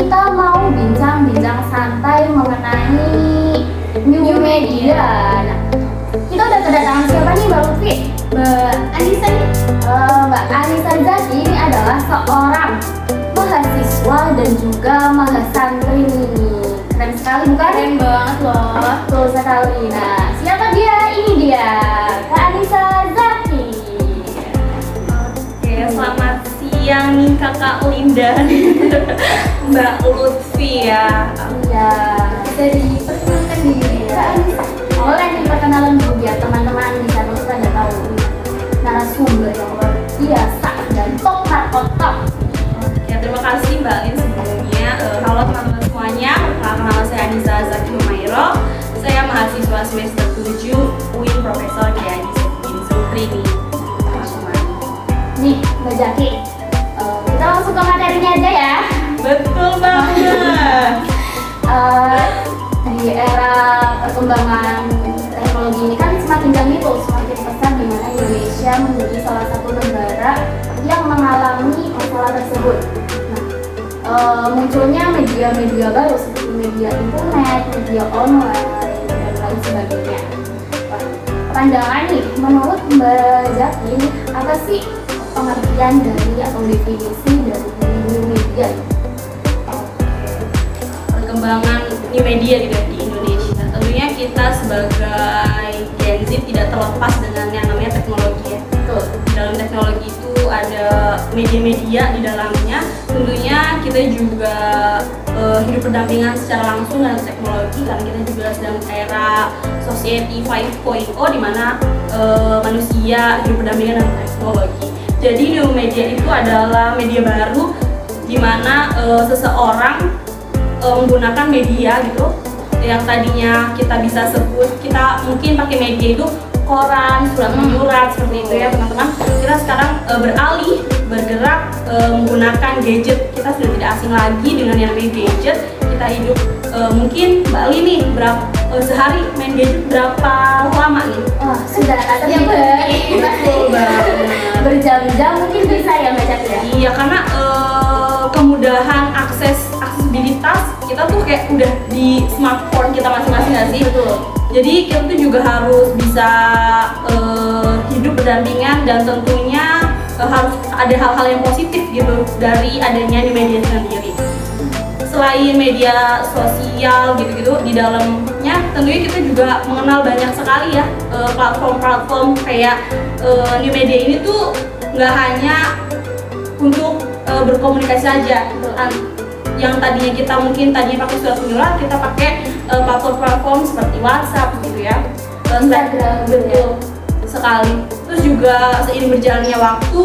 kita mau bincang-bincang santai mengenai new media. Nah, kita udah kedatangan siapa nih Mbak Lutfi? Mbak Anissa nih. Mbak Anissa Zaki ini adalah seorang mahasiswa dan juga mahasantri nih. Keren sekali bukan? Keren banget loh. Betul sekali. Nah, siapa dia? Ini dia, Kak Anissa Zaki. Oke, selamat siang nih Kakak Linda, Mbak Lutfi ya. Iya, bisa diperkenalkan diri Kak Anissa. Boleh diperkenalan dulu biar teman-teman di sana tuh pada tahu narasumber yang luar biasa dan top top. Ya, terima kasih Mbak Lin sebelumnya. Halo teman-teman semuanya, perkenalkan nama saya Anissa Zaki Humairo. Saya mahasiswa semester 7 UIN Profesor Kiai Haji Sukri nih. Nih Mbak Zaki, kita langsung ke materinya aja ya. Betul banget. Di era perkembangan teknologi ini kan semakin canggih tuh, semakin pesat di mana Indonesia menjadi salah satu negara yang mengalami masalah tersebut. Nah, munculnya media-media baru seperti media internet, media online, dan lain sebagainya. Wah, pandangan nih, menurut Mbak Zaki, apa sih pengertian dari atau definisi dari new media? Perkembangan new media gitu ya di Indonesia. Tentunya kita sebagai Gen Z tidak terlepas dengan yang namanya teknologi ya. Betul. Di dalam teknologi itu ada media-media di dalamnya. Tentunya kita juga hidup berdampingan secara langsung dengan teknologi karena kita juga sedang era society 5.0 di mana manusia hidup berdampingan dengan teknologi. Jadi new media itu adalah media baru di mana seseorang menggunakan media gitu yang tadinya kita bisa sebut, kita mungkin pakai media itu koran, surat menyurat seperti itu ya teman-teman. Kita sekarang bergerak menggunakan gadget. Kita sudah tidak asing lagi dengan yang namanya gadget. Kita hidup mungkin Mbak Ali nih sehari main gadget berapa lama nih? Wah, sudah ada Iya, betul banget. berjam-jam mungkin bisa ya Mbak Zaki ya? Iya, karena kemudahan aksesibilitas kita tuh kayak udah di smartphone kita masing-masing nggak sih? Betul. Jadi kita tuh juga harus bisa hidup berdampingan dan tentunya harus ada hal-hal yang positif gitu dari adanya di media sendiri. Selain media sosial gitu-gitu, di dalamnya tentunya kita juga mengenal banyak sekali ya platform-platform kayak new media ini tuh nggak hanya untuk berkomunikasi saja. Yang tadinya kita mungkin tadinya pakai surat menyurat, kita pakai platform-platform seperti WhatsApp gitu ya. Instagram, betul sekali. Terus juga seiring berjalannya waktu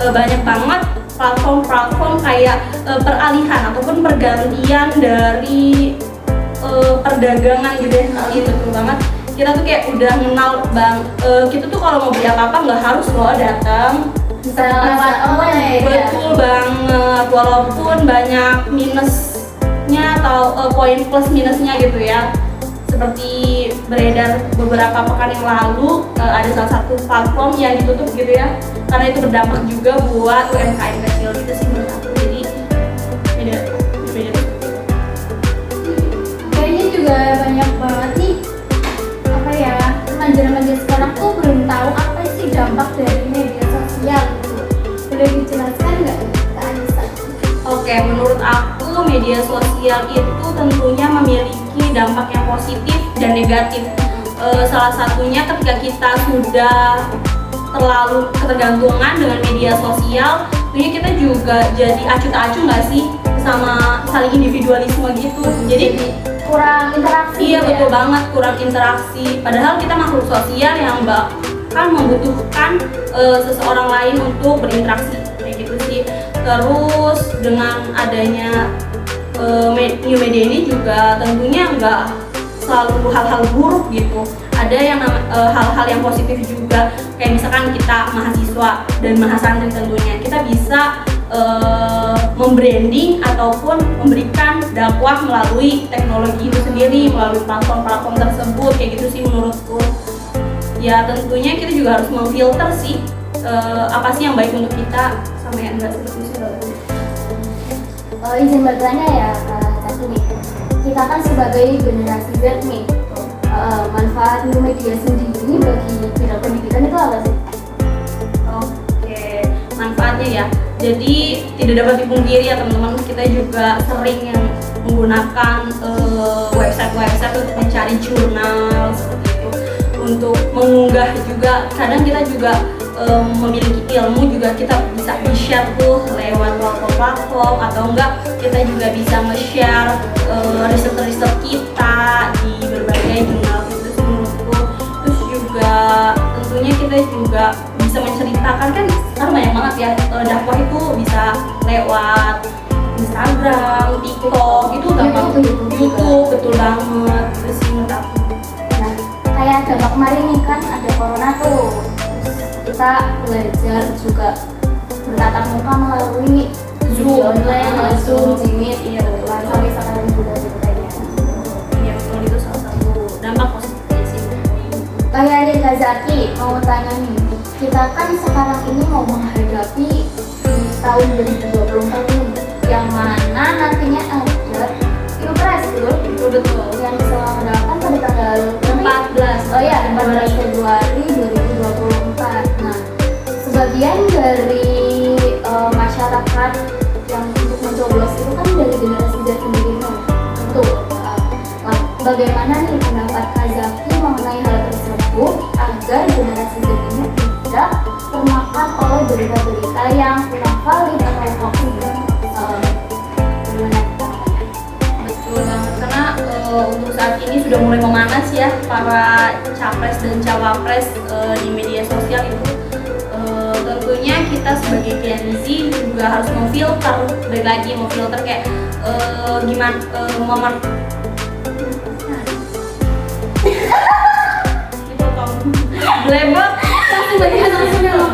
banyak banget platform-platform kayak peralihan ataupun pergantian dari perdagangan gitu ya. Itu betul banget. Kita tuh kayak udah kenal kita tuh kalau mau beli apa-apa nggak harus loh datang. Bisa lewat online. Betul banget, walaupun banyak minusnya atau poin plus minusnya gitu ya. Seperti beredar beberapa pekan yang lalu ada salah satu platform yang ditutup gitu ya, karena itu berdampak juga buat UMKM kecil gitu sih menurut aku. Jadi beda. Kayaknya juga banyak banget nih apa ya, remaja-remaja sekarang tuh belum tahu apa sih dampak dari media sosial gitu. Boleh dijelaskan nggak Kak Anissa? Oke, menurut aku media sosial itu tentunya memiliki dampak yang positif dan negatif. Salah satunya ketika kita sudah terlalu ketergantungan dengan media sosial, tentunya kita juga jadi acuh tak acuh nggak sih sama saling individualisme gitu. Jadi Kurang interaksi. iya, ya? betul banget, kurang interaksi. Padahal kita makhluk sosial yang bahkan membutuhkan seseorang lain untuk berinteraksi kayak gitu sih. Terus dengan adanya new media ini juga tentunya nggak selalu hal-hal buruk gitu. Ada yang hal-hal yang positif juga, kayak misalkan kita mahasiswa dan mahasantri tentunya kita bisa membranding ataupun memberikan dakwah melalui teknologi itu sendiri, melalui platform-platform tersebut kayak gitu sih menurutku. Ya tentunya kita juga harus memfilter sih apa sih yang baik untuk kita sama yang enggak seperti itu. izin bertanya ya Kak Zaki nih, kita kan sebagai generasi Z nih, manfaat new media sendiri bagi bidang pendidikan itu apa sih? Oke, manfaatnya ya. Jadi tidak dapat dipungkiri ya teman-teman, kita juga sering yang menggunakan website-website untuk mencari jurnal seperti itu, untuk mengunggah juga. Kadang kita juga memiliki ilmu juga kita bisa di-share tuh lewat platform atau enggak kita juga bisa nge-share riset-riset kita di berbagai jurnal itu menurutku. Terus juga tentunya kita juga bisa menceritakan, kan sekarang banyak banget ya dakwah itu bisa lewat Instagram, TikTok, itu gampang. YouTube betul banget. Terus sih menurut aku. Nah, kayak dampak kemarin nih kan ada corona tuh, kita belajar juga bertatap muka melalui Zoom online, Zoom, Jimit, iya betul. sampai sekarang juga sebetulnya. Iya betul, itu salah satu dampak positifnya sih. Kayak adik Kak Zaki mau tanya nih, kita kan sekarang ini mau menghadapi di tahun 2024 ini, yang mana nantinya ada pilpres Betul. yang diselenggarakan pada tanggal 14. Oh ya, 14 Februari 2024. Nah, sebagian dari masyarakat yang untuk mencoblos itu kan dari generasi Z sendiri nih. Tuh, bagaimana nih pendapat Kak Zaki mengenai hal tersebut agar generasi Z ini tidak termakan oleh berita-berita yang kurang valid atau hoax? Gimana? Betul banget, karena untuk saat ini sudah mulai memanas ya para capres dan cawapres di media sosial itu. Tentunya kita sebagai Gen Z juga harus memfilter, balik lagi memfilter kayak gimana Glebek langsung bagian langsungnya loh.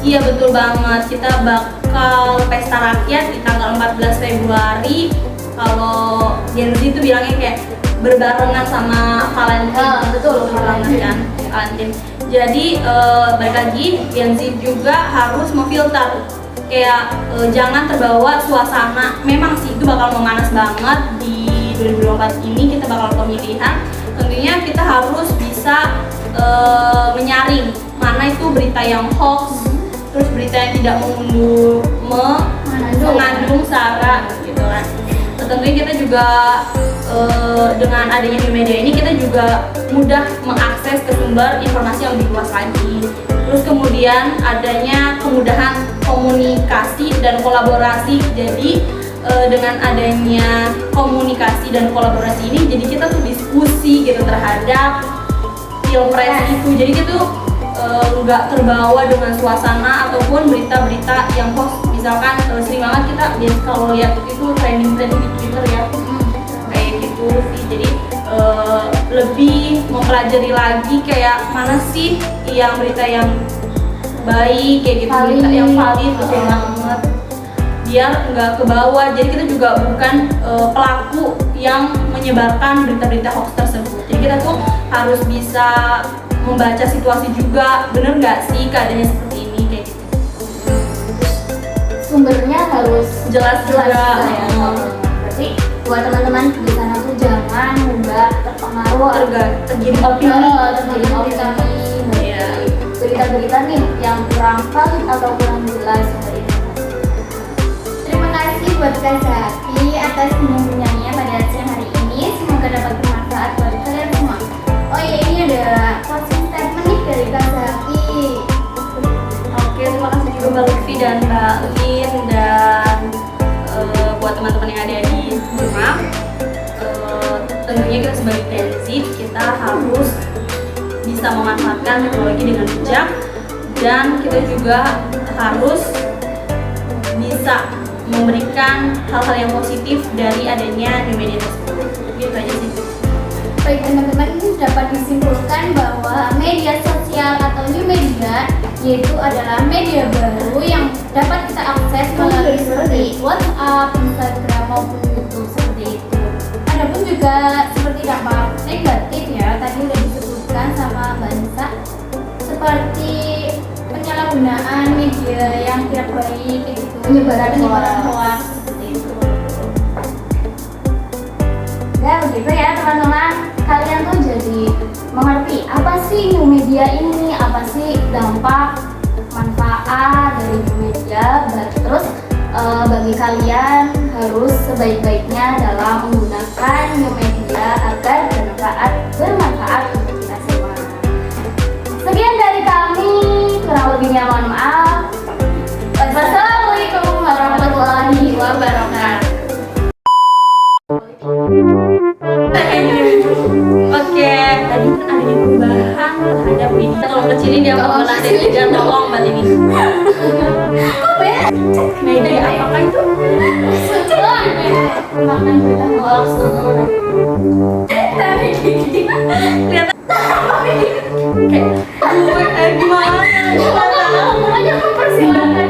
Iya betul banget, kita bakal pesta rakyat di tanggal 14 Februari. Kalau Gen Z itu bilangnya kayak berbarengan sama Valentine. Betul banget kan, Valentine. Jadi balik lagi Gen Z juga harus memfilter kayak jangan terbawa suasana. Memang sih itu bakal memanas banget di 2024 ini, kita bakal pemilihan. Tentunya kita harus bisa menyaring mana itu berita yang hoax, terus berita yang tidak mengandung sara gitu kan. Tentunya kita juga dengan adanya new media ini kita juga mudah mengakses ke sumber informasi yang lebih luas lagi. Terus kemudian adanya kemudahan komunikasi dan kolaborasi. Jadi dengan adanya komunikasi dan kolaborasi ini, jadi kita tuh diskusi gitu terhadap pilpres itu. Jadi kita tuh nggak terbawa dengan suasana ataupun berita-berita yang hoax. Misalkan sering banget kita biasa kalau lihat itu trending di Twitter ya, kayak gitu sih. Jadi lebih mempelajari lagi kayak mana sih yang berita yang baik kayak gitu, berita yang valid betul banget, biar nggak ke bawah. Jadi kita juga bukan pelaku yang menyebarkan berita-berita hoax tersebut. Jadi kita tuh harus bisa membaca situasi juga, bener nggak sih keadaannya seperti ini kayak gitu. Sumbernya harus Jelas juga. ya. Berarti buat teman-teman di sana tuh jangan mudah terpengaruh tergiring opini. tergiring opini Iya. berita-berita nih yang kurang valid atau kurang jelas seperti itu. Terima kasih buat Kak Zaki atas bimbingannya pada siang hari ini. Semoga dapat bermanfaat buat kalian semua. Oh iya, ini ada closing statement nih dari Kak Zaki. Oke, terima kasih juga Mbak Lutfi dan Mbak Lin, dan buat teman-teman yang ada di rumah. Tentunya kita sebagai Gen Z, kita harus bisa memanfaatkan teknologi dengan bijak, dan kita juga harus bisa memberikan hal-hal yang positif dari adanya new media tersebut. Gitu aja sih. Baik teman-teman, ini dapat disimpulkan bahwa media sosial atau new media yaitu adalah media baru yang dapat kita akses melalui seperti WhatsApp, Instagram maupun YouTube seperti itu. Adapun juga seperti dampak negatif ya, tadi udah disebutkan sama Mbak Nisa, seperti penyalahgunaan media yang tidak baik gitu. penyebaran penyebaran hoax. hoax seperti itu. Ya begitu ya teman-teman, kalian tuh jadi mengerti apa sih new media ini, apa sih dampak manfaat dari new media. Terus bagi kalian harus sebaik-baiknya dalam menggunakan new media agar bermanfaat untuk kita semua. Sekian dari kami, kurang lebihnya mohon maaf. Wassalamualaikum warahmatullahi wabarakatuh. Oke, tadi kan adanya perubahan terhadap ini. Tolong kecilin ya Mbak Melati, jangan tolong Mbak ini. Media apakah itu? Makan berita hoax. Tapi kelihatan kayak gimana? Pokoknya mempersilahkan